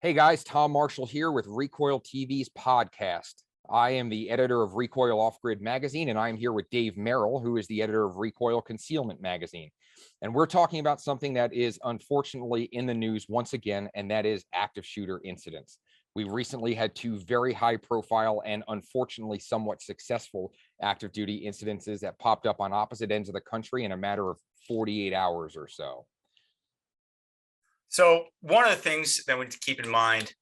Hey guys, Tom Marshall here with Recoil TV's podcast. I am the editor of Recoil Off-Grid magazine, and I'm here with Dave Merrill, who is the editor of Recoil Concealment magazine. And we're talking about something that is unfortunately in the news once again, and that is active shooter incidents. We recently had two very high profile and unfortunately somewhat successful active duty incidences that popped up on opposite ends of the country in a matter of 48 hours or so. So one of the things that we need to keep in mind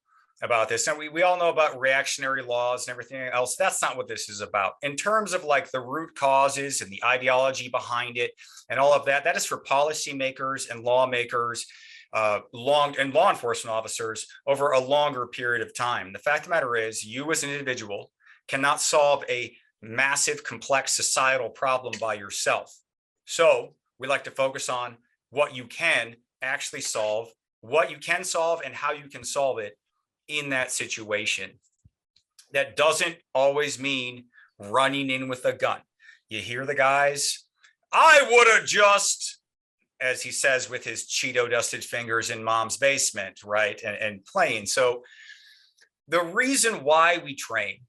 about this, and we all know about reactionary laws and everything else, that's not what this is about. In terms of like the root causes and the ideology behind it and all of that, that is for policymakers and lawmakers, law enforcement officers over a longer period of time. The fact of the matter is, you as an individual cannot solve a massive, complex societal problem by yourself. So we like to focus on what you can actually solve, what you can solve and how you can solve it in that situation. That doesn't always mean running in with a gun. You hear the guys, I would have just, as he says, with his Cheeto dusted fingers in mom's basement, right? And playing. So the reason why we train,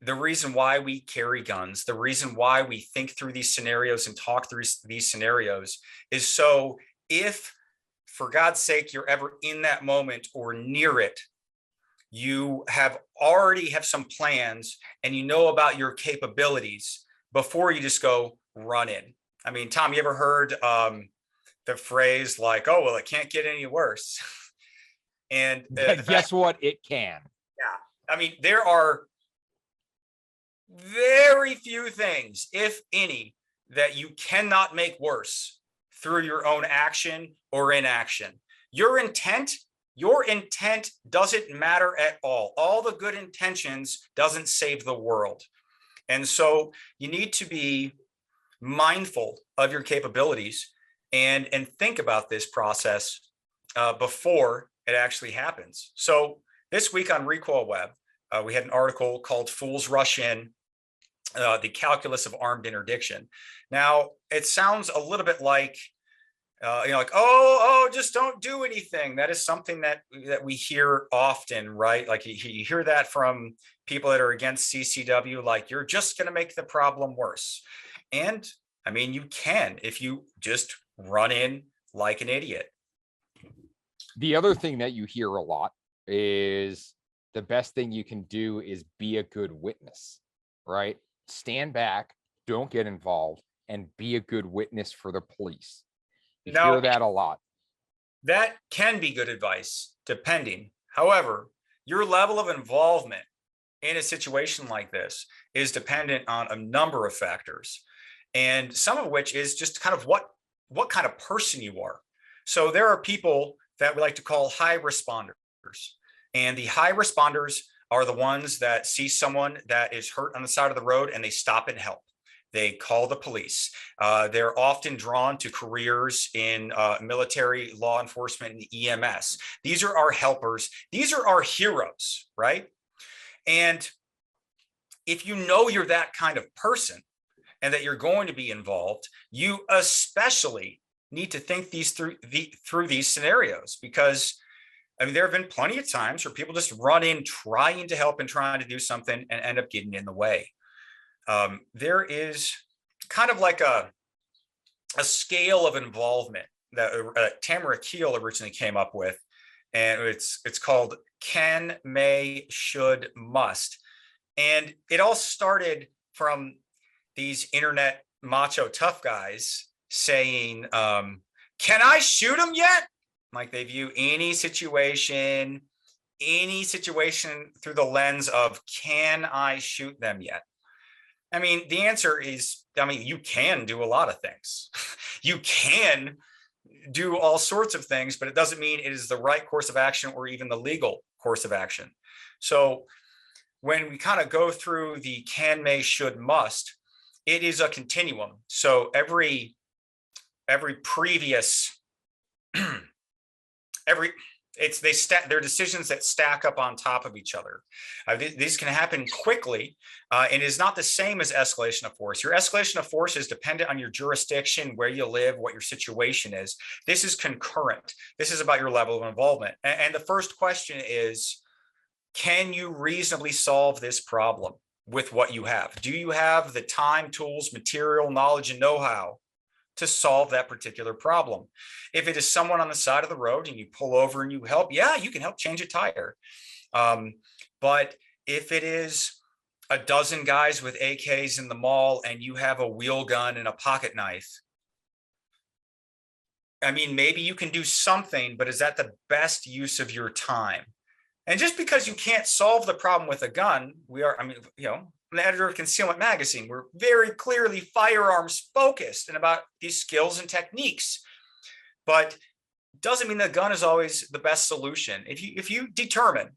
the reason why we carry guns, the reason why we think through these scenarios and talk through these scenarios is so if, for God's sake, you're ever in that moment or near it, you already have some plans and you know about your capabilities before you just go run in. I mean, Tom, you ever heard the phrase like, oh, well, it can't get any worse? And guess what? It can. Yeah. I mean, there are very few things, if any, that you cannot make worse through your own action or inaction. Your intent doesn't matter at all. All the good intentions doesn't save the world. And so you need to be mindful of your capabilities and think about this process before it actually happens. So this week on Recoil Web, we had an article called Fools Rush In, the Calculus of Armed Interdiction. Now, it sounds a little bit like, like, oh, just don't do anything. That is something that we hear often, right? Like you hear that from people that are against CCW, like you're just going to make the problem worse. And I mean, you can if you just run in like an idiot. The other thing that you hear a lot is the best thing you can do is be a good witness, right? Stand back, don't get involved, and be a good witness for the police. You hear that a lot. That can be good advice, depending. However, your level of involvement in a situation like this is dependent on a number of factors, and some of which is just kind of what kind of person you are. So there are people that we like to call high responders, and the high responders are the ones that see someone that is hurt on the side of the road and they stop and help. They call the police. They're often drawn to careers in military, law enforcement, and EMS. These are our helpers. These are our heroes, right? And if you know you're that kind of person and that you're going to be involved, you especially need to think through these scenarios, because I mean, there have been plenty of times where people just run in trying to help and trying to do something and end up getting in the way. There is kind of like a scale of involvement that Tamara Keel originally came up with, and it's called can, may, should, must. And it all started from these internet macho tough guys saying, can I shoot him yet? Like they view any situation through the lens of, can I shoot them yet? I mean, the answer is, I mean, you can do a lot of things. You can do all sorts of things, but it doesn't mean it is the right course of action or even the legal course of action. So when we kind of go through the can, may, should, must, it is a continuum. So every previous, They're decisions that stack up on top of each other. These can happen quickly, and is not the same as escalation of force. Your escalation of force is dependent on your jurisdiction, where you live, what your situation is. This is concurrent. This is about your level of involvement. And the first question is, can you reasonably solve this problem with what you have? Do you have the time, tools, material, knowledge, and know-how to solve that particular problem? If it is someone on the side of the road and you pull over and you help, yeah, you can help change a tire. But if it is a dozen guys with AKs in the mall and you have a wheel gun and a pocket knife, I mean, maybe you can do something, but is that the best use of your time? And just because you can't solve the problem with a gun, I'm the editor of Concealment Magazine. We're very clearly firearms focused and about these skills and techniques, but doesn't mean the gun is always the best solution. If you determine,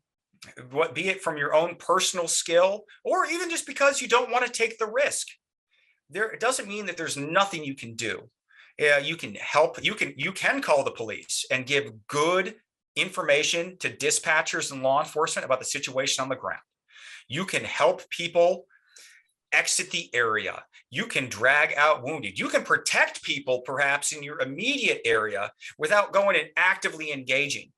be it from your own personal skill or even just because you don't want to take the risk, it doesn't mean that there's nothing you can do. You can help. You can call the police and give good information to dispatchers and law enforcement about the situation on the ground. You can help people exit the area. You can drag out wounded. You can protect people perhaps in your immediate area without going and actively engaging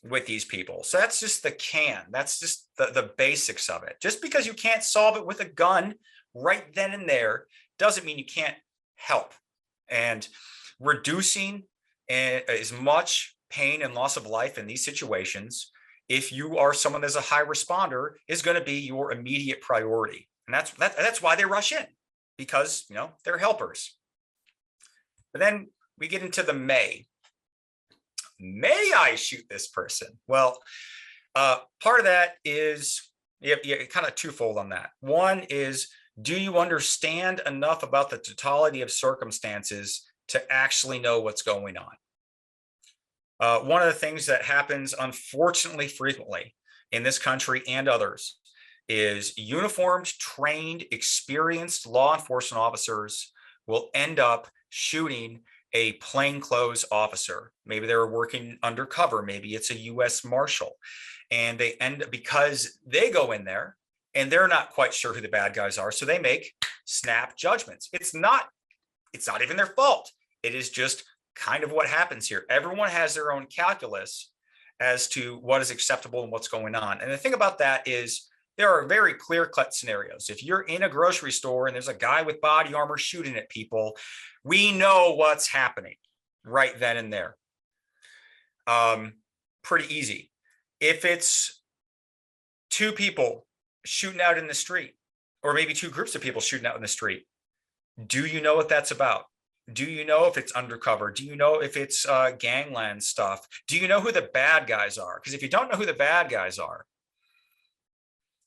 with these people. So that's just that's just the basics of it. Just because you can't solve it with a gun right then and there doesn't mean you can't help. And reducing as much pain and loss of life in these situations, if you are someone that's a high responder, is going to be your immediate priority. And that's why they rush in, because they're helpers. But then we get into the may I shoot this person? Well, part of that is kind of twofold on that. One is, do you understand enough about the totality of circumstances to actually know what's going on? One of the things that happens, unfortunately, frequently in this country and others is uniformed, trained, experienced law enforcement officers will end up shooting a plainclothes officer. Maybe they were working undercover. Maybe it's a U.S. Marshal. And they because they go in there and they're not quite sure who the bad guys are. So they make snap judgments. It's not even their fault. It is just kind of what happens here. Everyone has their own calculus as to what is acceptable and what's going on. And the thing about that is there are very clear-cut scenarios. If you're in a grocery store and there's a guy with body armor shooting at people, we know what's happening right then and there. Pretty easy. If it's two people shooting out in the street, or maybe two groups of people shooting out in the street, do you know what that's about? Do you know if it's undercover? Do you know if it's gangland stuff? Do you know who the bad guys are? Because if you don't know who the bad guys are,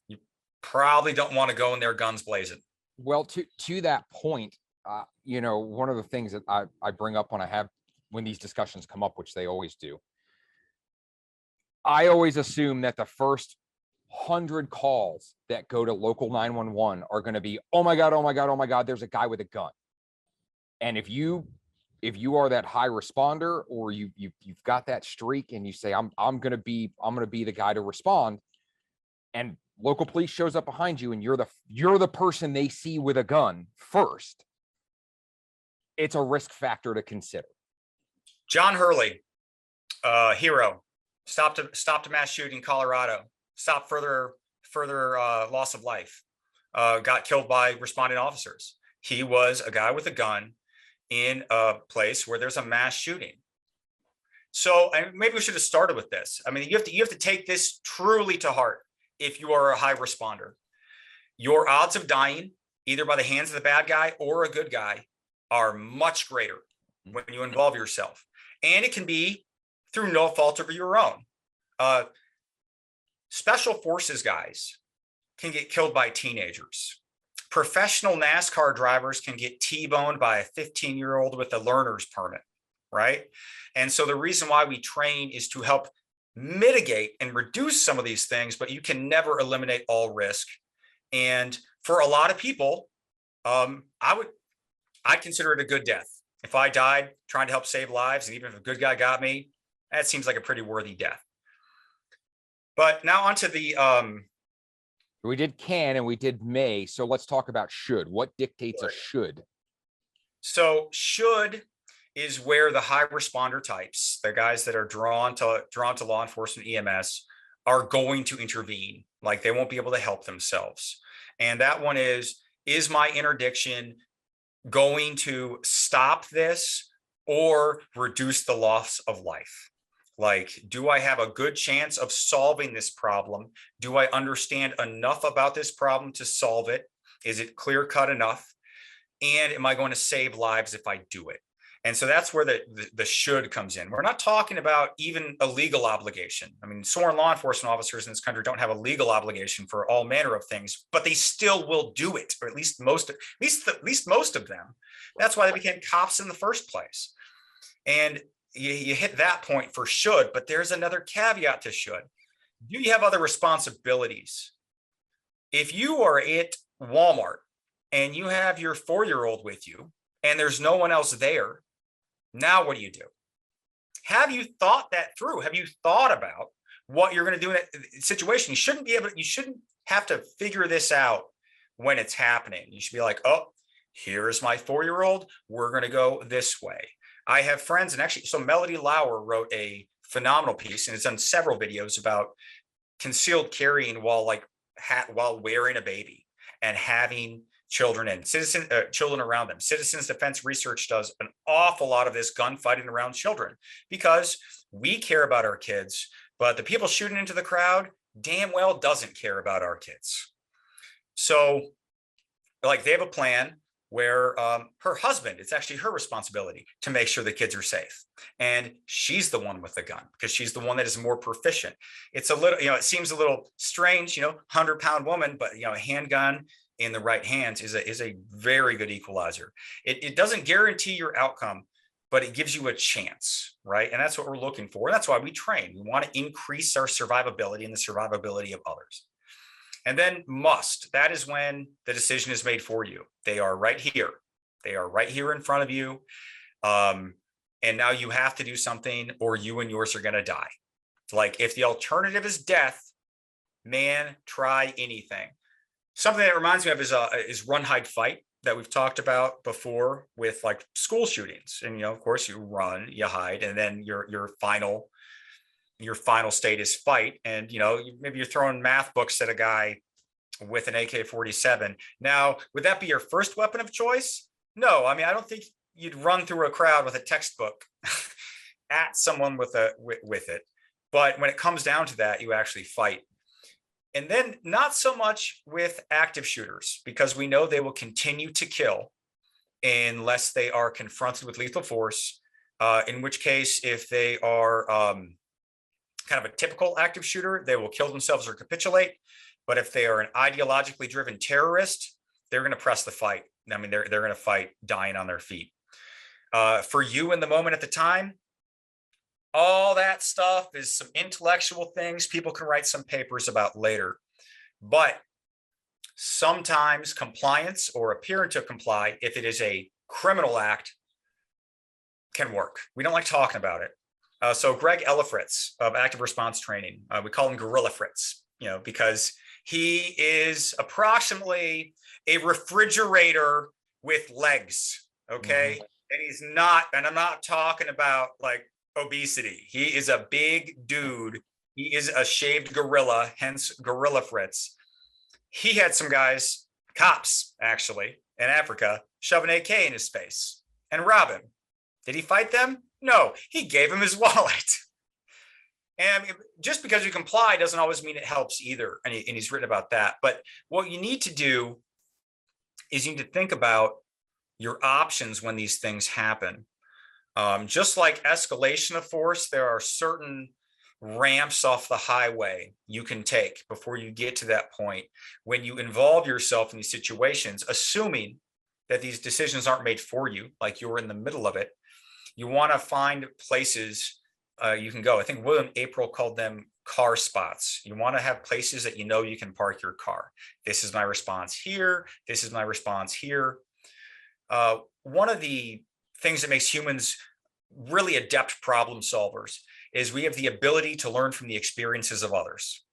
you probably don't want to go in there guns blazing. Well, to that point, one of the things that I bring up when these discussions come up, which they always do, I always assume that the first 100 calls that go to local 911 are going to be, oh my God, there's a guy with a gun. And if you are that high responder, or you've got that streak and you say, I'm going to be the guy to respond, and local police shows up behind you and you're the person they see with a gun first, it's a risk factor to consider. John Hurley, hero, stopped a mass shooting in Colorado, stopped further loss of life, got killed by responding officers. He was a guy with a gun in a place where there's a mass shooting. So maybe we should have started with this. I mean, you have to take this truly to heart. If you are a high responder, your odds of dying either by the hands of the bad guy or a good guy are much greater when you involve yourself. And it can be through no fault of your own. Special forces guys can get killed by teenagers. Professional NASCAR drivers can get T-boned by a 15-year-old with a learner's permit, right? And so the reason why we train is to help mitigate and reduce some of these things, but you can never eliminate all risk. And for a lot of people, I'd consider it a good death. If I died trying to help save lives, and even if a good guy got me, that seems like a pretty worthy death. But now onto the We did can and we did may. So let's talk about should. What dictates a should? So should is where the high responder types, the guys that are drawn to law enforcement, EMS, are going to intervene. Like they won't be able to help themselves. And that one is my interdiction going to stop this or reduce the loss of life? Like, do I have a good chance of solving this problem? Do I understand enough about this problem to solve it? Is it clear cut enough? And am I going to save lives if I do it? And so that's where the should comes in. We're not talking about even a legal obligation. I mean, sworn law enforcement officers in this country don't have a legal obligation for all manner of things, but they still will do it, or at least most of them. That's why they became cops in the first place. And you hit that point for should, but there's another caveat to should. Do you have other responsibilities? If you are at Walmart and you have your 4-year-old with you and there's no one else there, now what do you do? Have you thought that through? Have you thought about what you're going to do in that situation? You shouldn't have to figure this out when it's happening. You should be like, oh, here's my 4-year-old. We're going to go this way. I have friends, and actually, so Melody Lauer wrote a phenomenal piece and has done several videos about concealed carrying while wearing a baby and having children and children around them. Citizens Defense Research does an awful lot of this gunfighting around children because we care about our kids, but the people shooting into the crowd damn well doesn't care about our kids. So like they have a plan where her husband, it's actually her responsibility to make sure the kids are safe. And she's the one with the gun because she's the one that is more proficient. It's a little, it seems a little strange, 100-pound woman, but a handgun in the right hands is a very good equalizer. It doesn't guarantee your outcome, but it gives you a chance, right? And that's what we're looking for. And that's why we train. We want to increase our survivability and the survivability of others. And then must, that is when the decision is made for you. They are right here. They are right here in front of you. And now you have to do something or you and yours are going to die. Like if the alternative is death, man, try anything. Something that reminds me of is run, hide, fight that we've talked about before with like school shootings. And, of course you run, you hide, and then your final state is fight. And, maybe you're throwing math books at a guy with an AK-47. Now, would that be your first weapon of choice? No, I don't think you'd run through a crowd with a textbook at someone with it. But when it comes down to that, you actually fight. And then not so much with active shooters, because we know they will continue to kill unless they are confronted with lethal force, in which case, if they are kind of a typical active shooter, they will kill themselves or capitulate. But if they are an ideologically driven terrorist, they're going to press the fight. They're going to fight dying on their feet. For you in the moment at the time, all that stuff is some intellectual things people can write some papers about later. But sometimes compliance or appearing to comply, if it is a criminal act, can work. We don't like talking about it. So Greg Ellifritz of Active Response Training, we call him Gorilla Fritz, because he is approximately a refrigerator with legs, okay? Mm-hmm. And he's not, and I'm not talking about like obesity. He is a big dude. He is a shaved gorilla, hence Gorilla Fritz. He had some guys, cops actually, in Africa, shove an AK in his face and rob him. Did he fight them? No, he gave him his wallet. And just because you comply doesn't always mean it helps either. And he's written about that. But what you need to do is you need to think about your options when these things happen. Just like escalation of force, there are certain ramps off the highway you can take before you get to that point. When you involve yourself in these situations, assuming that these decisions aren't made for you, like you're in the middle of it, you want to find places you can go. I think William April called them car spots. You want to have places that you can park your car. This is my response here. This is my response here. One of the things that makes humans really adept problem solvers is we have the ability to learn from the experiences of others.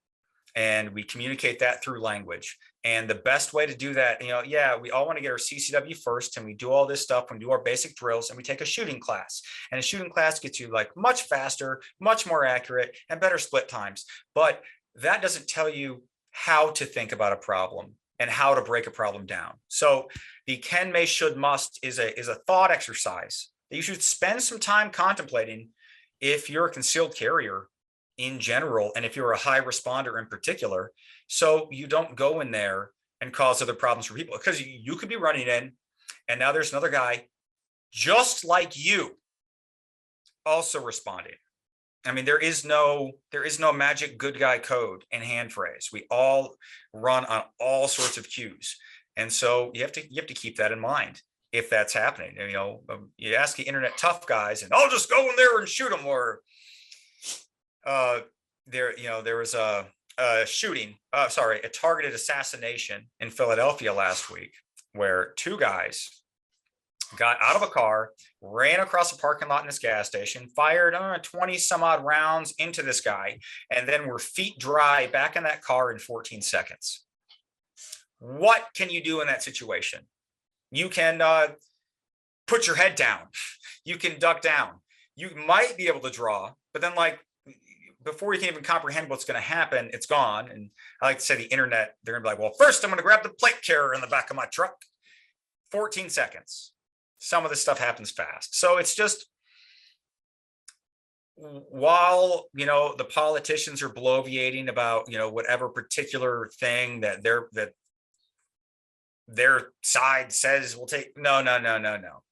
and we communicate that through language. And the best way to do that, yeah, we all want to get our CCW first, and we do all this stuff and do our basic drills, and we take a shooting class. And a shooting class gets you like much faster, much more accurate, and better split times. But that doesn't tell you how to think about a problem and how to break a problem down. So the can, may, should, must is a thought exercise that you should spend some time contemplating if you're a concealed carrier in general, and if you're a high responder in particular, so you don't go in there and cause other problems for people. Because you could be running in, and now there's another guy just like you also responding. I mean, there is no magic good guy code and hand phrase. We all run on all sorts of cues, and so you have to keep that in mind if that's happening. You ask the internet tough guys, and I'll just go in there and shoot them. Or there was a targeted assassination in Philadelphia last week, where two guys got out of a car, ran across a parking lot in this gas station, fired 20 some odd rounds into this guy, and then were feet dry back in that car in 14 seconds. What can you do in that situation? You can put your head down. You can duck down. You might be able to draw, but then before you can even comprehend what's going to happen, it's gone. And I like to say the internet, they're going to be like, well, first I'm going to grab the plate carrier in the back of my truck. 14 seconds. Some of this stuff happens fast. So it's just, while, the politicians are bloviating about, whatever particular thing that their side says will take, no.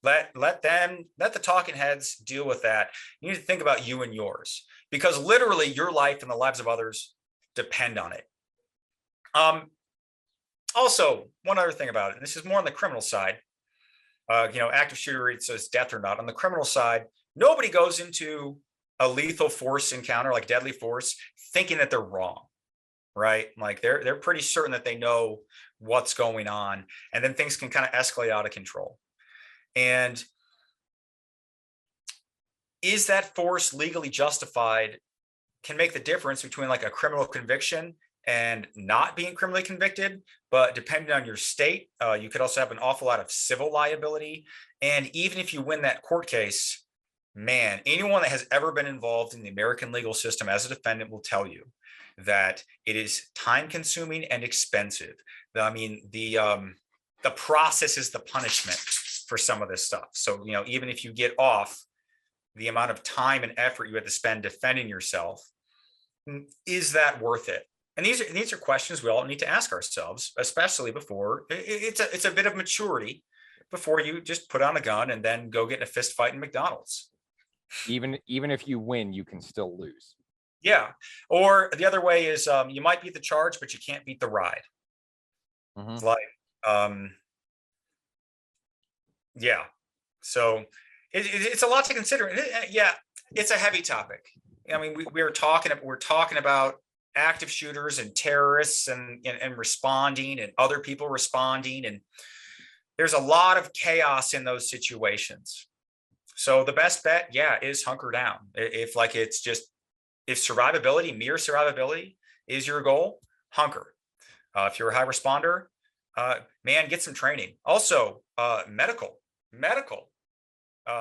Let the talking heads deal with that. You need to think about you and yours, because literally your life and the lives of others depend on it. Also, one other thing about it, and this is more on the criminal side, active shooter, it says death or not. On the criminal side, nobody goes into a lethal force encounter, like deadly force, thinking that they're wrong, right? Like they're pretty certain that they know what's going on, and then things can kind of escalate out of control. And is that force legally justified can make the difference between like a criminal conviction and not being criminally convicted. But depending on your state, you could also have an awful lot of civil liability. And even if you win that court case, man, anyone that has ever been involved in the American legal system as a defendant will tell you that it is time consuming and expensive. I mean, the process is the punishment for some of this stuff. So, even if you get off, the amount of time and effort you have to spend defending yourself, is that worth it? And these are questions we all need to ask ourselves, especially before it's a bit of maturity before you just put on a gun and then go get in a fist fight in McDonald's. Even if you win, you can still lose. Yeah. Or the other way is you might beat the charge, but you can't beat the ride. Mm-hmm. Like, yeah. So it's a lot to consider. Yeah, it's a heavy topic. I mean, we're talking about active shooters and terrorists and responding, and other people responding, and there's a lot of chaos in those situations. So the best bet, yeah, is hunker down. If survivability, mere survivability is your goal, hunker. If you're a high responder, man, get some training. Also, medical.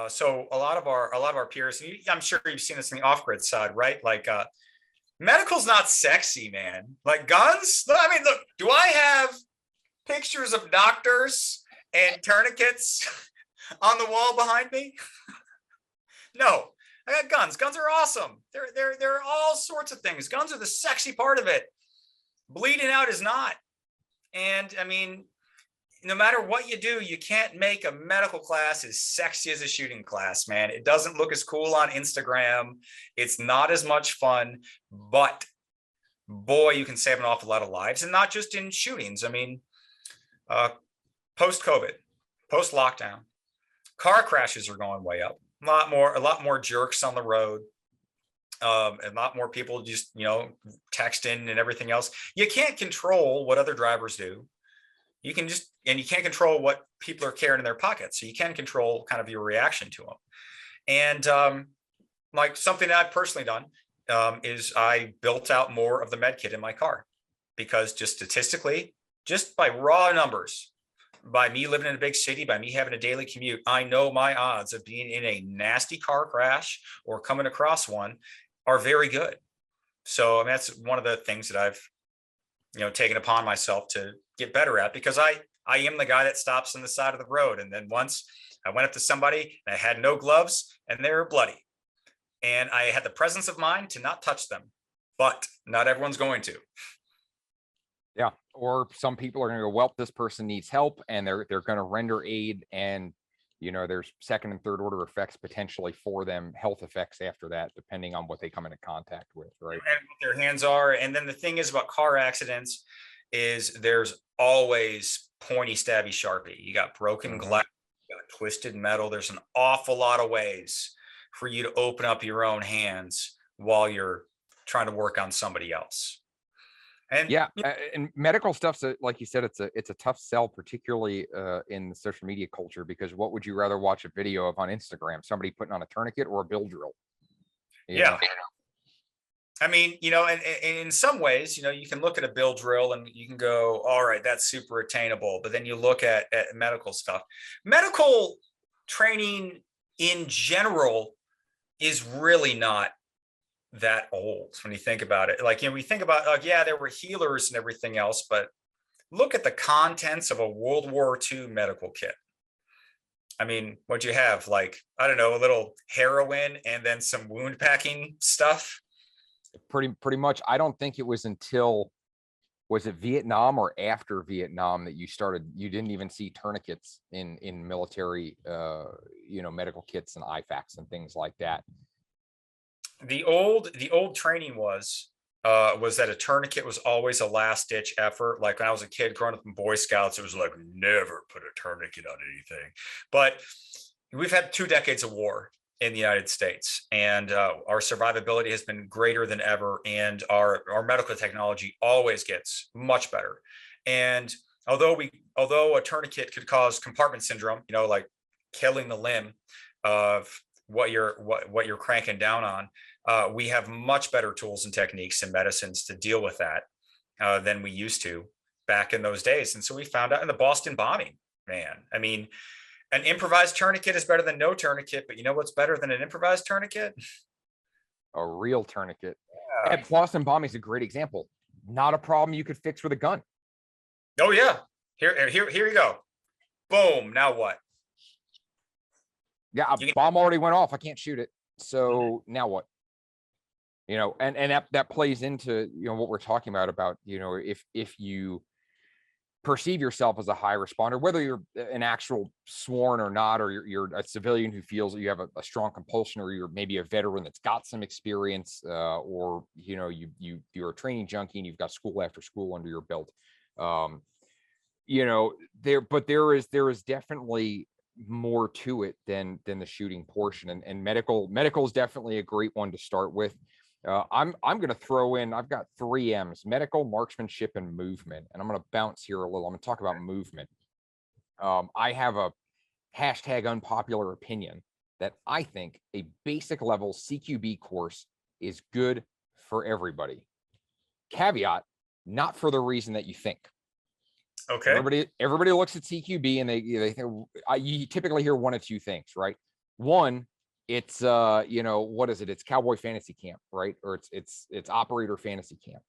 So a lot of our peers, I'm sure you've seen this in the off-grid side, right? Like, medical's not sexy, man. Like guns. I mean, look, do I have pictures of doctors and tourniquets on the wall behind me? No, I got guns. Guns are awesome. They're all sorts of things. Guns are the sexy part of it. Bleeding out is not. And I mean, no matter what you do, you can't make a medical class as sexy as a shooting class, man. It doesn't look as cool on Instagram. It's not as much fun, but boy, you can save an awful lot of lives, and not just in shootings. I mean, post-COVID, post-lockdown, car crashes are going way up. A lot more jerks on the road. A lot more people just, texting and everything else. You can't control what other drivers do. You can't control what people are carrying in their pockets. So you can control kind of your reaction to them. And like something that I've personally done is I built out more of the med kit in my car. because just statistically, just by raw numbers, by me living in a big city, by me having a daily commute, I know my odds of being in a nasty car crash or coming across one are very good. So I mean, that's one of the things that I've, taken upon myself to get better at, because I am the guy that stops on the side of the road. And then once I went up to somebody and I had no gloves and they were bloody, and I had the presence of mind to not touch them, but not everyone's going to. Yeah. Or some people are going to go, well, this person needs help, and they're going to render aid. And, there's second and third order effects potentially for them, health effects after that, depending on what they come into contact with. Right. And what their hands are. And then the thing is about car accidents is there's always pointy, stabby, sharpie. You got broken glass, you got twisted metal. There's an awful lot of ways for you to open up your own hands while you're trying to work on somebody else. And yeah, and medical stuff's like you said, it's a tough sell, particularly in the social media culture, because what would you rather watch a video of on Instagram? Somebody putting on a tourniquet or a bill drill? Yeah. I mean, and in some ways, you can look at a bill drill and you can go, all right, that's super attainable. But then you look at medical stuff. Medical training in general is really not that old when you think about it. Like, we think about, yeah, there were healers and everything else, but look at the contents of a World War II medical kit. I mean, what'd you have? Like, I don't know, a little heroin and then some wound packing stuff. Pretty much. I don't think it was until, was it Vietnam or after Vietnam, that you didn't even see tourniquets in military, medical kits and IFAKs and things like that. The old training was that a tourniquet was always a last ditch effort. Like when I was a kid growing up in Boy Scouts, it was like, never put a tourniquet on anything. But we've had 2 decades of war in the United States, and our survivability has been greater than ever. And our medical technology always gets much better. And although a tourniquet could cause compartment syndrome, like killing the limb of what you're cranking down on, we have much better tools and techniques and medicines to deal with that than we used to back in those days. And so we found out in the Boston bombing, man, I mean, an improvised tourniquet is better than no tourniquet, but you know what's better than an improvised tournament? A real tourniquet. Yeah. And Boston bombing is a great example. Not a problem you could fix with a gun. Oh yeah. Here you go. Boom. Now what? Yeah, a bomb already went off. I can't shoot it. So now what? And that plays into, what we're talking about, if you perceive yourself as a high responder, whether you're an actual sworn or not, or you're a civilian who feels that you have a strong compulsion, or you're maybe a veteran that's got some experience, or, you're a training junkie and you've got school after school under your belt. There is definitely more to it than the shooting portion, and medical is definitely a great one to start with. I'm going to throw in, I've got 3 M's: medical, marksmanship, and movement. And I'm going to bounce here a little. I'm going to talk about movement. I have a hashtag unpopular opinion that I think a basic level CQB course is good for everybody. Caveat, not for the reason that you think. Okay. Everybody looks at CQB and they think, you typically hear one of 2 things, right? One, it's what is it? It's cowboy fantasy camp, right? Or it's operator fantasy camp.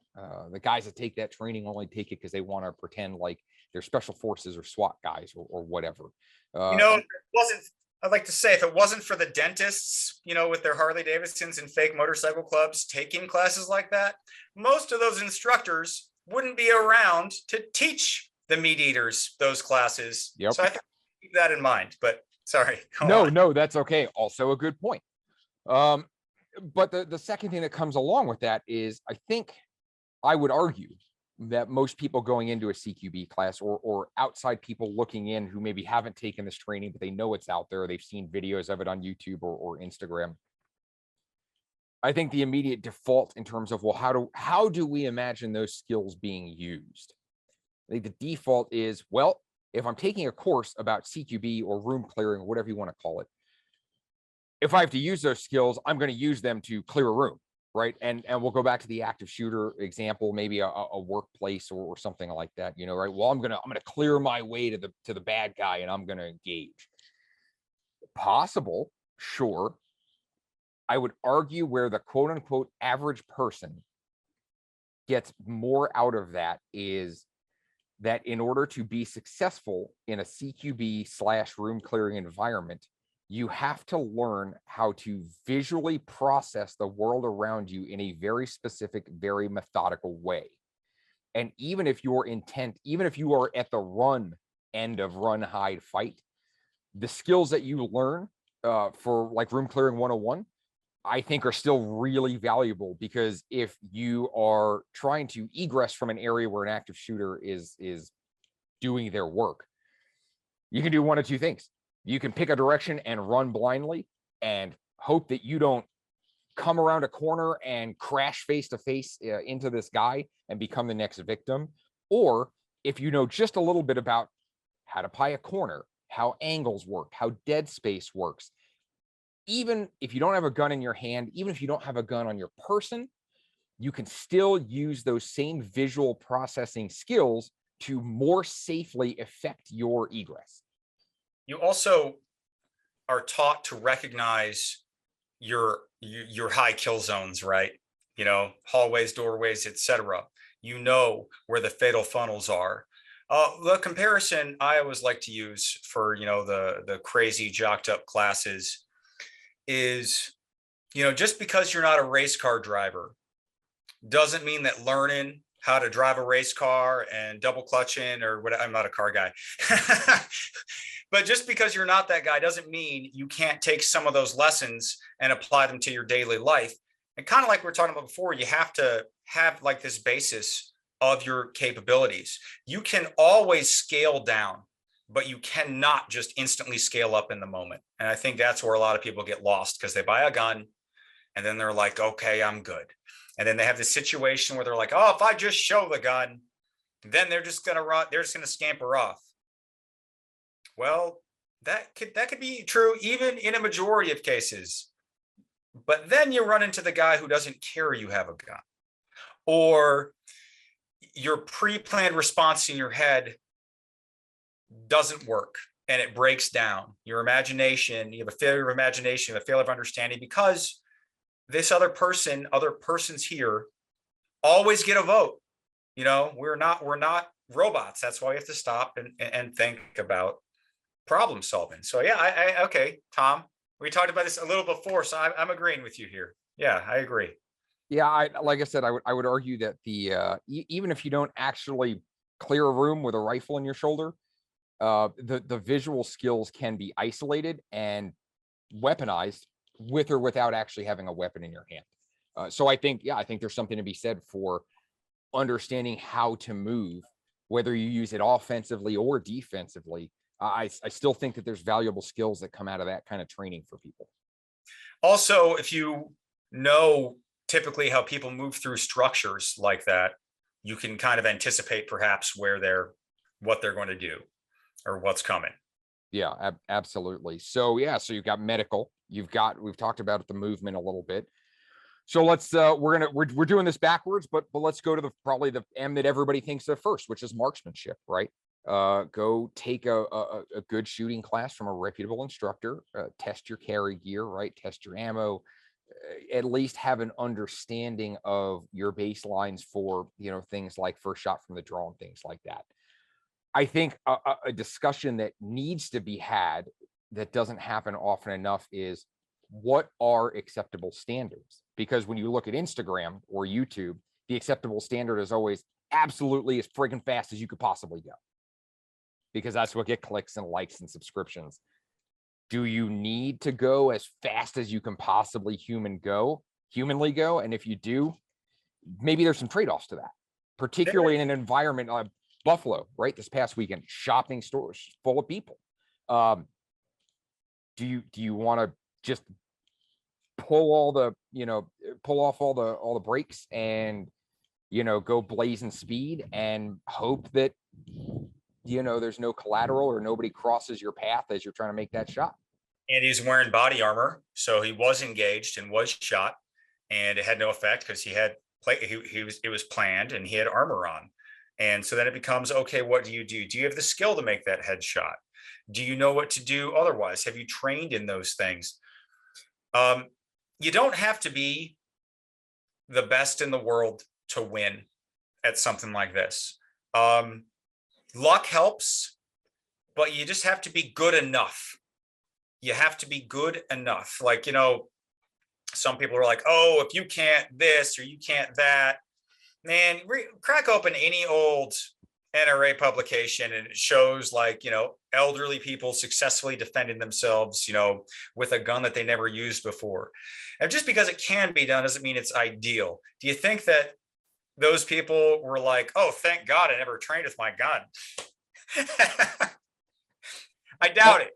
The guys that take that training only take it because they want to pretend like they're special forces or SWAT guys or whatever. I'd like to say, if it wasn't for the dentists, with their Harley Davidsons and fake motorcycle clubs taking classes like that, most of those instructors wouldn't be around to teach the meat eaters those classes. Yep. So I think keep that in mind, but sorry. No, that's okay. Also a good point. But the second thing that comes along with that is, I think I would argue that most people going into a CQB class, or outside people looking in who maybe haven't taken this training, but they know it's out there, they've seen videos of it on YouTube or Instagram. I think the immediate default in terms of, well, how do we imagine those skills being used? I think the default is, well, if I'm taking a course about CQB or room clearing or whatever you want to call it, if I have to use those skills, I'm going to use them to clear a room. right? And we'll go back to the active shooter example, maybe a workplace or something like that, you know, right? Well, I'm gonna clear my way to the bad guy and I'm gonna engage. Possible, sure. I would argue where the quote unquote average person gets more out of that is that in order to be successful in a CQB / room clearing environment, you have to learn how to visually process the world around you in a very specific, very methodical way. And even if your intent, even if you are at the run end of run, hide, fight, the skills that you learn for like room clearing 101, I think are still really valuable, because if you are trying to egress from an area where an active shooter is doing their work, you can do one of two things. You can pick a direction and run blindly and hope that you don't come around a corner and crash face to face into this guy and become the next victim. Or if you know just a little bit about how to pie a corner, how angles work, how dead space works, even if you don't have a gun in your hand, even if you don't have a gun on your person, you can still use those same visual processing skills to more safely affect your egress. You also are taught to recognize your high kill zones, right? You know, hallways, doorways, etc. You know where the fatal funnels are. The comparison I always like to use for, you know, the crazy jocked up classes is, you know, just because you're not a race car driver doesn't mean that learning how to drive a race car and double clutching or what, I'm not a car guy. But just because you're not that guy doesn't mean you can't take some of those lessons and apply them to your daily life. And kind of like we were talking about before, you have to have like this basis of your capabilities. You can always scale down, but you cannot just instantly scale up in the moment. And I think that's where a lot of people get lost, because they buy a gun and then they're like, okay, I'm good. And then they have this situation where they're like, oh, if I just show the gun, then they're just going to run, they're just going to scamper off. Well, that could be true even in a majority of cases. But then you run into the guy who doesn't care you have a gun, or your pre-planned response in your head doesn't work and it breaks down. Your imagination, you have a failure of imagination, a failure of understanding, because this other persons here always get a vote. You know, we're not robots. That's why we have to stop and think about problem solving. So yeah, okay, Tom, we talked about this a little before, so I'm agreeing with you here. Yeah, I agree. Yeah, like I said, I would argue that even if you don't actually clear a room with a rifle in your shoulder, the visual skills can be isolated and weaponized with or without actually having a weapon in your hand. So I think there's something to be said for understanding how to move, whether you use it offensively or defensively. I still think that there's valuable skills that come out of that kind of training for people. Also, if you know typically how people move through structures like that, you can kind of anticipate perhaps what they're going to do or what's coming. Yeah, absolutely. So yeah, so you've got medical, we've talked about the movement a little bit. So let's we're doing this backwards, but let's go to probably the M that everybody thinks of first, which is marksmanship, right? Go take a good shooting class from a reputable instructor, test your carry gear, right? Test your ammo, at least have an understanding of your baselines for, you know, things like first shot from the draw and things like that. I think a discussion that needs to be had that doesn't happen often enough is, what are acceptable standards? Because when you look at Instagram or YouTube, the acceptable standard is always absolutely as friggin' fast as you could possibly go, because that's what get clicks and likes and subscriptions. Do you need to go as fast as you can possibly humanly go? And if you do, maybe there's some trade-offs to that, particularly in an environment like Buffalo, right? This past weekend, shopping stores full of people. Do you want to just pull off all the brakes and, you know, go blazing speed and hope that, you know, there's no collateral or nobody crosses your path as you're trying to make that shot? And he's wearing body armor, so he was engaged and was shot. and it had no effect because it was planned and he had armor on. And so then it becomes, okay, what do? Do you have the skill to make that headshot? Do you know what to do otherwise? Have you trained in those things? You don't have to be the best in the world to win at something like this. Luck helps, but you just have to be good enough. You have to be good enough. Like, some people are like, oh, if you can't this or you can't that, man, crack open any old NRA publication and it shows like, elderly people successfully defending themselves, with a gun that they never used before. And just because it can be done doesn't mean it's ideal. Do you think that those people were like, oh, thank God I never trained with my gun? I doubt it.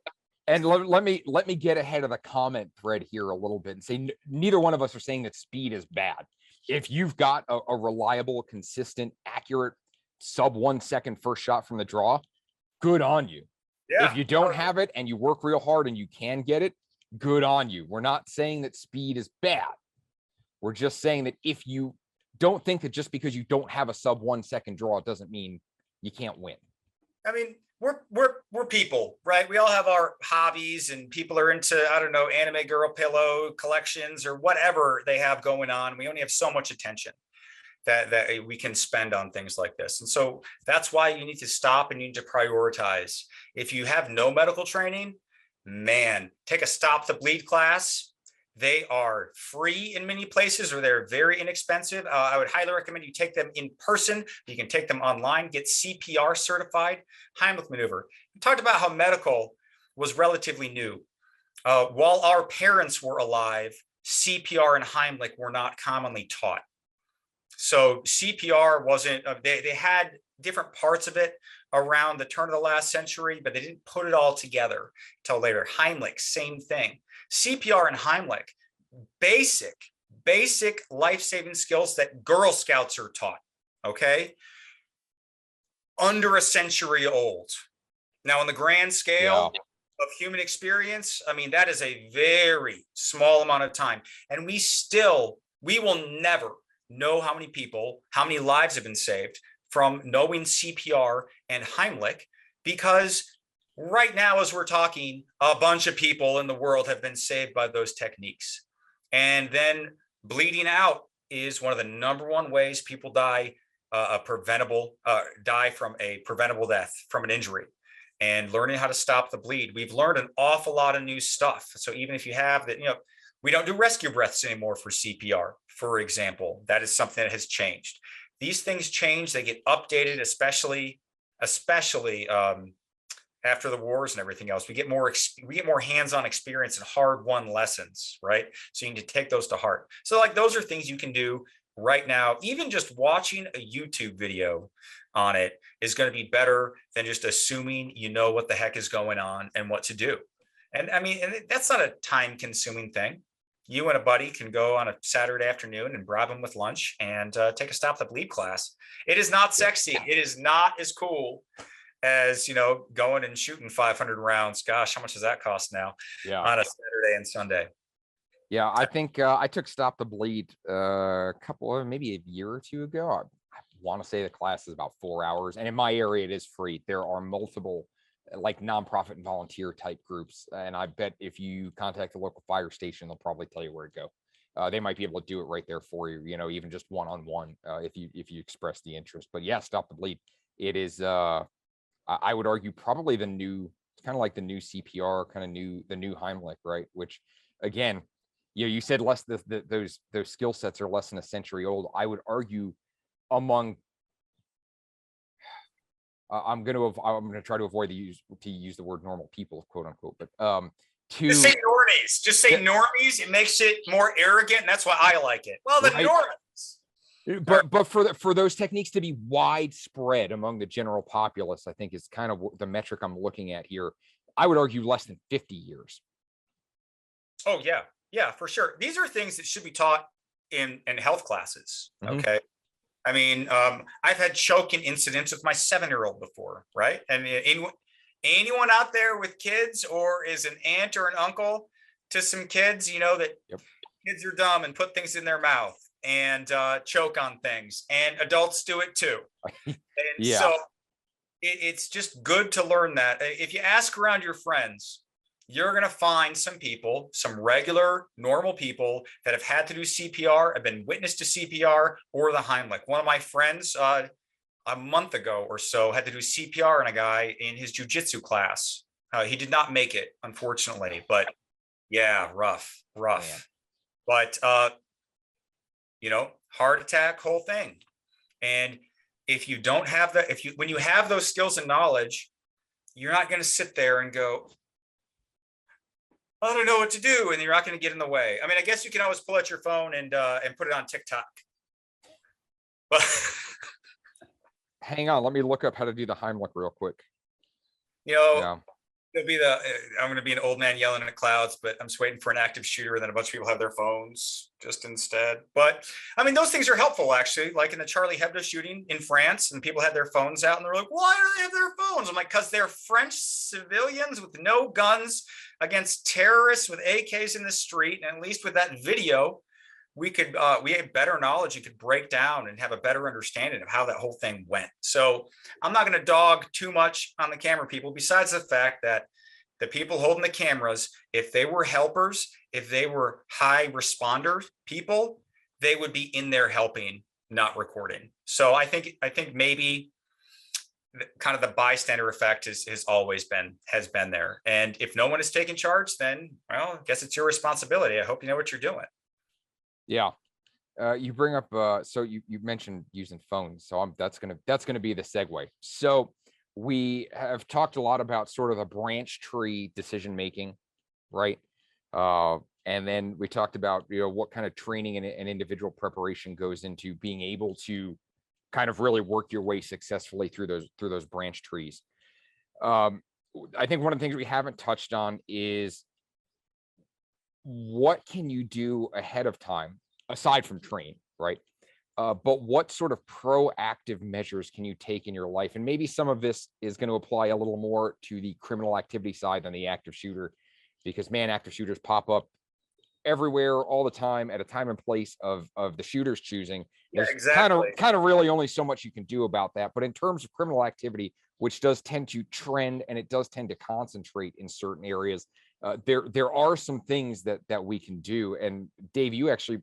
And let me get ahead of the comment thread here a little bit and say neither one of us are saying that speed is bad. If you've got a reliable, consistent, accurate sub 1 second first shot from the draw, good on you. Yeah. If you don't have it and you work real hard and you can get it, good on you. We're not saying that speed is bad. We're just saying that if you don't think that just because you don't have a sub 1 second draw, it doesn't mean you can't win. I mean, we're people, right? We all have our hobbies, and people are into, I don't know, anime girl pillow collections or whatever they have going on. We only have so much attention that we can spend on things like this. And so that's why you need to stop and you need to prioritize. If you have no medical training, man, take a stop the bleed class. They are free in many places, or they're very inexpensive. I would highly recommend you take them in person. You can take them online, get CPR certified, Heimlich maneuver. We talked about how medical was relatively new. While our parents were alive, CPR and Heimlich were not commonly taught. So CPR wasn't, they had different parts of it around the turn of the last century, but they didn't put it all together until later. Heimlich, same thing. CPR and Heimlich, basic life-saving skills that Girl Scouts are taught, okay? Under a century old. Now, on the grand scale of human experience, I mean, that is a very small amount of time. And we will never know how many lives have been saved from knowing CPR and Heimlich, because right now, as we're talking, a bunch of people in the world have been saved by those techniques. And then bleeding out is one of the number one ways people die from a preventable death from an injury. And learning how to stop the bleed. We've learned an awful lot of new stuff. So even if you have that, we don't do rescue breaths anymore for CPR, for example. That is something that has changed. These things change, they get updated, especially after the wars and everything else. We get more hands-on experience and hard-won lessons, right? So you need to take those to heart. So like those are things you can do right now. Even just watching a YouTube video on it is going to be better than just assuming you know what the heck is going on and what to do. And I mean, that's not a time-consuming thing. You and a buddy can go on a Saturday afternoon and bribe them with lunch and take a stop the bleed class. It is not sexy. It is not as cool as, going and shooting 500 rounds. Gosh, how much does that cost now on a Saturday and Sunday? Yeah, I think I took Stop the Bleed maybe a year or two ago. I want to say the class is about 4 hours. And in my area, it is free. There are multiple like nonprofit and volunteer type groups. And I bet if you contact the local fire station, they'll probably tell you where to go. They might be able to do it right there for you, even just one-on-one if you express the interest. But yeah, Stop the Bleed. It is, I would argue, probably the new, kind of like the new CPR, the new Heimlich, right? Which, again, you said those skill sets are less than a century old. I would argue among, I'm going to try to avoid to use the word normal people, quote unquote, but just say normies. Just say normies. It makes it more arrogant, and that's why I like it. Well, the normies. But for those techniques to be widespread among the general populace, I think is kind of the metric I'm looking at here. I would argue less than 50 years. Oh yeah, for sure. These are things that should be taught in health classes. Okay. I mean, I've had choking incidents with my 7-year-old before, right? And anyone out there with kids or is an aunt or an uncle to some kids, that kids are dumb and put things in their mouth and choke on things, and adults do it too. And Yeah. so it's just good to learn that. If you ask around your friends, you're going to find some people, some regular, normal people that have had to do CPR, have been witness to CPR or the Heimlich. One of my friends a month ago or so had to do CPR on a guy in his jujitsu class. He did not make it, unfortunately, but yeah, rough. Man. But, heart attack, whole thing. And if you don't have that, when you have those skills and knowledge, you're not going to sit there and go, I don't know what to do, and you're not going to get in the way. I mean, I guess you can always pull out your phone and put it on TikTok. But Hang on, let me look up how to do the Heimlich real quick. it'll be I'm going to be an old man yelling at clouds, but I'm just waiting for an active shooter, and then a bunch of people have their phones just instead. But I mean, those things are helpful, actually. Like in the Charlie Hebdo shooting in France, and people had their phones out, and they're like, "Why do they have their phones?" I'm like, "Because they're French civilians with no guns against terrorists with AKs in the street." And at least with that video, we had better knowledge and could break down and have a better understanding of how that whole thing went. So I'm not going to dog too much on the camera people, besides the fact that the people holding the cameras, if they were helpers, if they were high responder people, they would be in there helping, not recording. So I think maybe kind of the bystander effect has been there. And if no one is taking charge, then, well, I guess it's your responsibility. I hope you know what you're doing. Yeah. You bring up so you mentioned using phones, so that's gonna be the segue. So we have talked a lot about sort of the branch tree decision making, right? And then we talked about what kind of training and individual preparation goes into being able to kind of really work your way successfully through those branch trees. I think one of the things we haven't touched on is what can you do ahead of time aside from training, right? But what sort of proactive measures can you take in your life? And maybe some of this is going to apply a little more to the criminal activity side than the active shooter, because man, active shooters pop up everywhere all the time at a time and place of the shooter's choosing. There's kind of really only so much you can do about that. But in terms of criminal activity, which does tend to trend and it does tend to concentrate in certain areas, there are some things that we can do. And Dave, you actually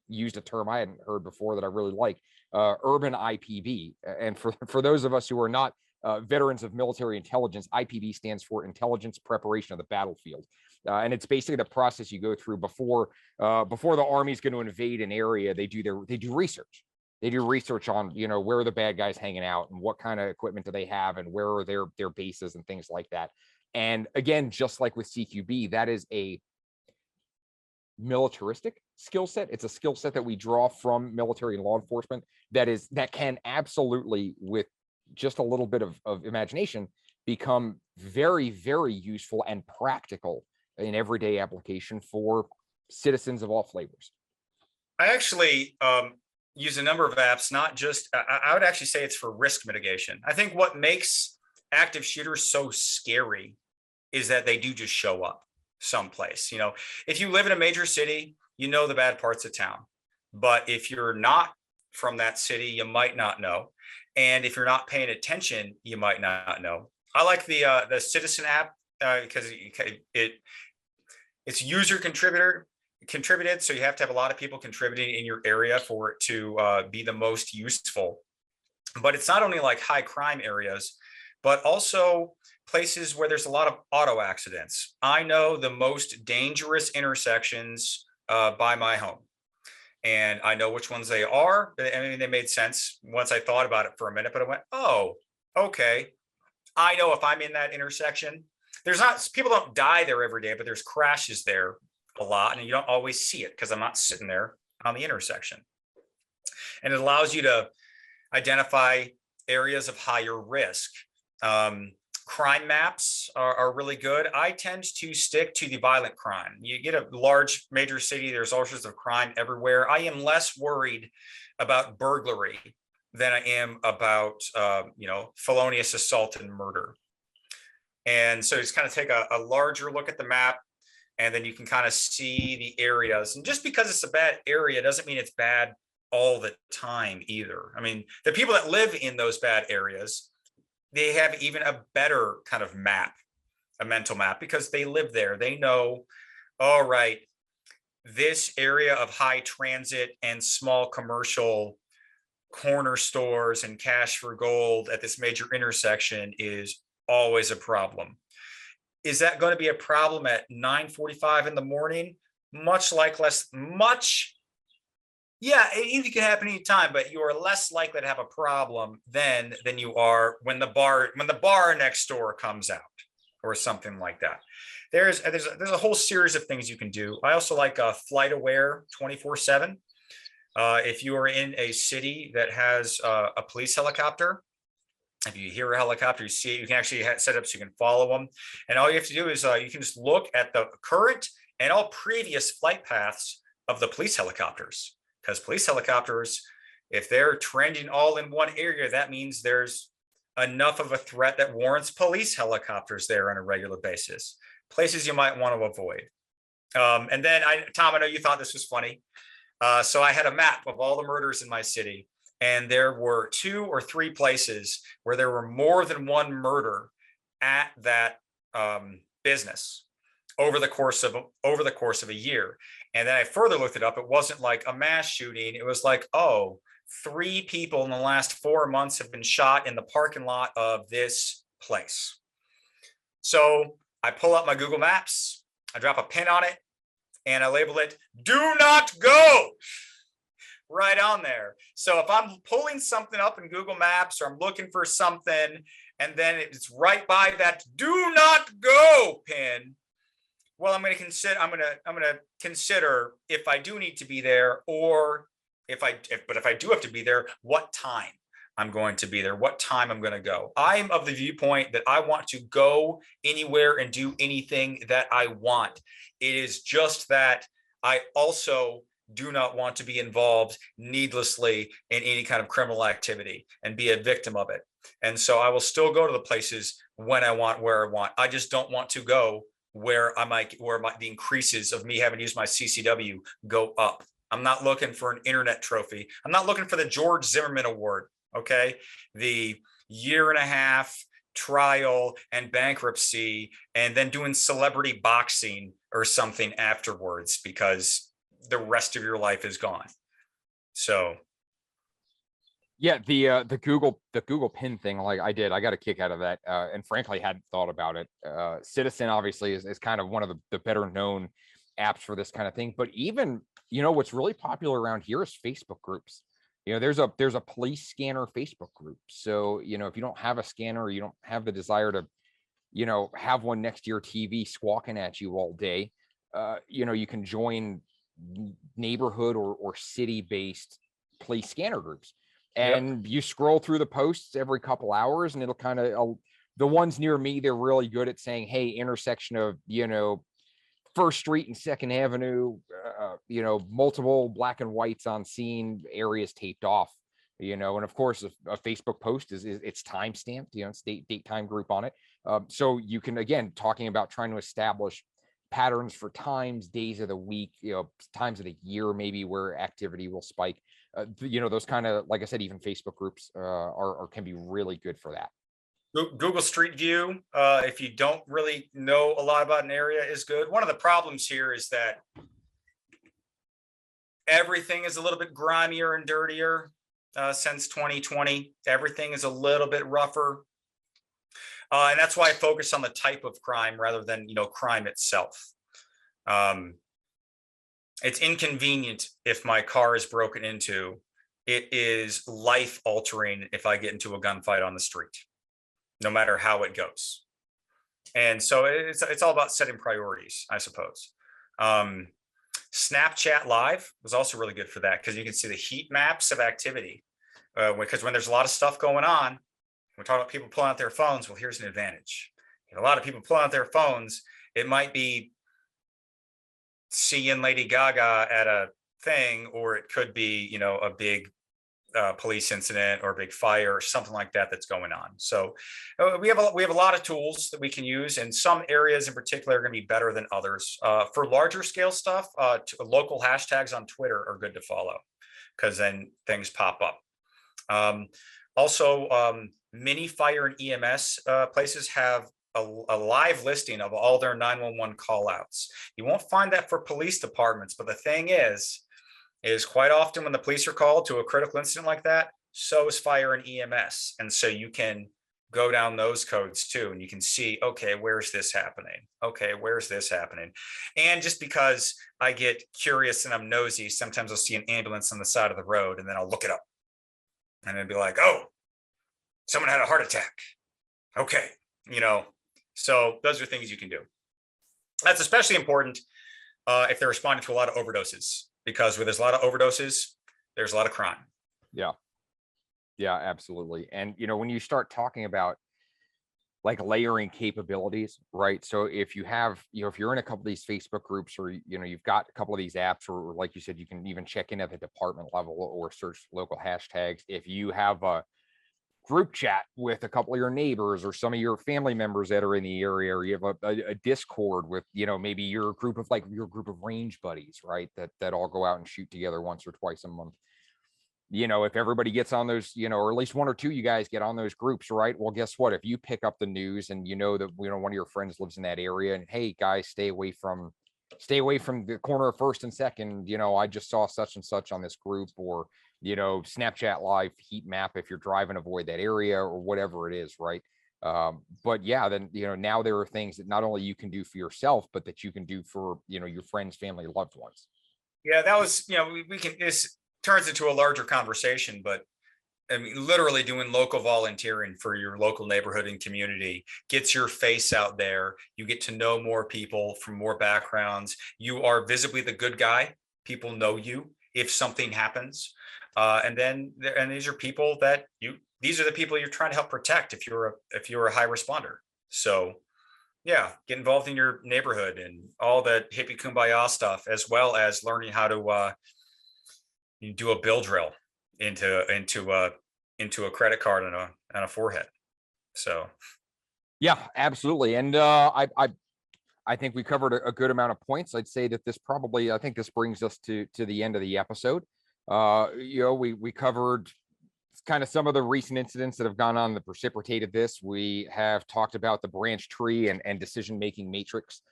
used a term I hadn't heard before that I really like, urban IPB. And for those of us who are not veterans of military intelligence, IPB stands for Intelligence Preparation of the Battlefield. And it's basically the process you go through before the Army's going to invade an area. They do research. They do research on, where are the bad guys hanging out and what kind of equipment do they have and where are their bases and things like that. And again, just like with CQB, that is a militaristic skill set. It's a skill set that we draw from military and law enforcement that can absolutely, with just a little bit of imagination, become very, very useful and practical in everyday application for citizens of all flavors. I actually use a number of apps, not just, I would actually say it's for risk mitigation. I think what makes active shooters so scary is that they do just show up someplace. If you live in a major city, the bad parts of town. But if you're not from that city, you might not know. And if you're not paying attention, you might not know. I like the Citizen app because it's user contributed. So you have to have a lot of people contributing in your area for it to be the most useful. But it's not only like high crime areas, but also places where there's a lot of auto accidents. I know the most dangerous intersections by my home, and I know which ones they are. I mean, they made sense once I thought about it for a minute, but I went, oh, okay. I know if I'm in that intersection, people don't die there every day, but there's crashes there a lot, and you don't always see it because I'm not sitting there on the intersection. And it allows you to identify areas of higher risk. Crime maps are really good. I tend to stick to the violent crime. You get a large major city, there's all sorts of crime everywhere. I am less worried about burglary than I am about, felonious assault and murder. And so just kind of take a larger look at the map, and then you can kind of see the areas. And just because it's a bad area doesn't mean it's bad all the time either. I mean, the people that live in those bad areas, they have even a better kind of map, a mental map, because they live there. They know, all right, this area of high transit and small commercial corner stores and cash for gold at this major intersection is always a problem. Is that going to be a problem at 9:45 in the morning? Yeah, it can happen anytime, but you are less likely to have a problem than you are when the bar next door comes out or something like that. There's a whole series of things you can do. I also like Flight Aware 24/7. If you are in a city that has a police helicopter, if you hear a helicopter, you see it, you can actually set up so you can follow them. And all you have to do is you can just look at the current and all previous flight paths of the police helicopters. Because police helicopters, if they're trending all in one area, that means there's enough of a threat that warrants police helicopters there on a regular basis. Places you might want to avoid. And then, Tom, I know you thought this was funny. So I had a map of all the murders in my city, and there were 2 or 3 places where there were more than one murder at that business over the course of a year. And then I further looked it up. It wasn't like a mass shooting. It was like, oh, 3 people in the last 4 months have been shot in the parking lot of this place. So I pull up my Google Maps, I drop a pin on it, and I label it "Do Not Go" right on there. So if I'm pulling something up in Google Maps or I'm looking for something, and then it's right by that "Do Not Go" pin, well, I'm going to consider if I do need to be there, or if I do have to be there, what time I'm going to be there, what time I'm going to go. I'm of the viewpoint that I want to go anywhere and do anything that I want. It is just that I also do not want to be involved needlessly in any kind of criminal activity and be a victim of it. And so I will still go to the places when I want, where I want. I just don't want to go where the increases of me having to use my CCW go up. I'm not looking for an internet trophy. I'm not looking for the George Zimmerman Award. Okay. The 1.5 year trial and bankruptcy, and then doing celebrity boxing or something afterwards, because the rest of your life is gone. So yeah, the Google pin thing, like I got a kick out of that, and frankly hadn't thought about it. Citizen obviously is kind of one of the better known apps for this kind of thing, but even, what's really popular around here is Facebook groups. There's a police scanner Facebook group. So, if you don't have a scanner, you don't have the desire to, have one next to your TV squawking at you all day, you can join neighborhood or city-based police scanner groups. And you scroll through the posts every couple hours, and it'll kind of, the ones near me, they're really good at saying, hey, intersection of, First Street and Second Avenue, multiple black and whites on scene, areas taped off, and of course a Facebook post is it's time stamped, it's date time group on it. So you can, again, talking about trying to establish patterns for times, days of the week, times of the year, maybe where activity will spike. Those kind of, like I said, even Facebook groups can be really good for that. Google Street View, if you don't really know a lot about an area, is good. One of the problems here is that everything is a little bit grimier and dirtier since 2020. Everything is a little bit rougher. And that's why I focus on the type of crime rather than, crime itself. It's inconvenient if my car is broken into. It is life altering if I get into a gunfight on the street, no matter how it goes. And so it's all about setting priorities, I suppose. Snapchat Live was also really good for that, because you can see the heat maps of activity. Because when there's a lot of stuff going on, we're talking about people pulling out their phones. Well, here's an advantage. If a lot of people pulling out their phones, it might be seeing Lady Gaga at a thing, or it could be, a big police incident or a big fire or something like that that's going on. So we have a lot of tools that we can use, and some areas in particular are going to be better than others. For larger scale stuff, local hashtags on Twitter are good to follow because then things pop up. Also, mini fire and EMS places have a live listing of all their 911 call outs. You won't find that for police departments, but the thing is quite often when the police are called to a critical incident like that, so is fire and EMS. And so you can go down those codes too, and you can see, okay, where's this happening? Okay, where's this happening? And just because I get curious and I'm nosy, sometimes I'll see an ambulance on the side of the road and then I'll look it up. And it'd be like, oh, someone had a heart attack. Okay, so those are things you can do. That's especially important if they're responding to a lot of overdoses, because where there's a lot of overdoses, there's a lot of crime. Yeah. Yeah, absolutely. And, when you start talking about like layering capabilities, right? So if you have, if you're in a couple of these Facebook groups, or, you've got a couple of these apps, or like you said, you can even check in at the department level or search local hashtags. If you have a group chat with a couple of your neighbors or some of your family members that are in the area, or you have a Discord with, maybe your group of range buddies, right? That all go out and shoot together once or twice a month. If everybody gets on those, or at least one or two you guys get on those groups, right? Well, guess what? If you pick up the news and that one of your friends lives in that area, and hey guys, stay away from the corner of First and Second, I just saw such and such on this group, or Snapchat live heat map if you're driving, avoid that area, or whatever it is, right? But yeah, then now there are things that not only you can do for yourself, but that you can do for your friends, family, loved ones. Yeah, that was, we can, this turns into a larger conversation, but I mean, literally doing local volunteering for your local neighborhood and community gets your face out there. You get to know more people from more backgrounds. You are visibly the good guy. People know you if something happens. And these are people these are the people you're trying to help protect if you're a high responder. So yeah, get involved in your neighborhood and all the hippie kumbaya stuff, as well as learning how to you do a bill drill into a credit card and a forehead. So yeah, absolutely. And I think we covered a good amount of points. I'd say that I think this brings us to the end of the episode. We covered kind of some of the recent incidents that have gone on that precipitated this. We have talked about the branch tree and decision-making matrix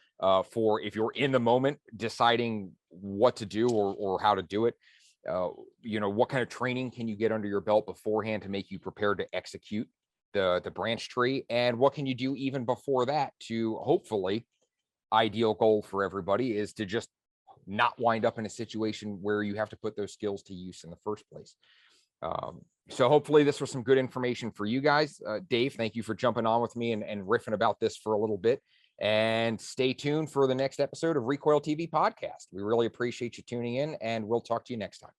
for if you're in the moment deciding what to do or how to do it. What kind of training can you get under your belt beforehand to make you prepared to execute the branch tree, and what can you do even before that to hopefully, ideal goal for everybody is to just not wind up in a situation where you have to put those skills to use in the first place. So hopefully this was some good information for you guys. Dave, thank you for jumping on with me and riffing about this for a little bit. And stay tuned for the next episode of RECOIL TV podcast. We really appreciate you tuning in, and we'll talk to you next time.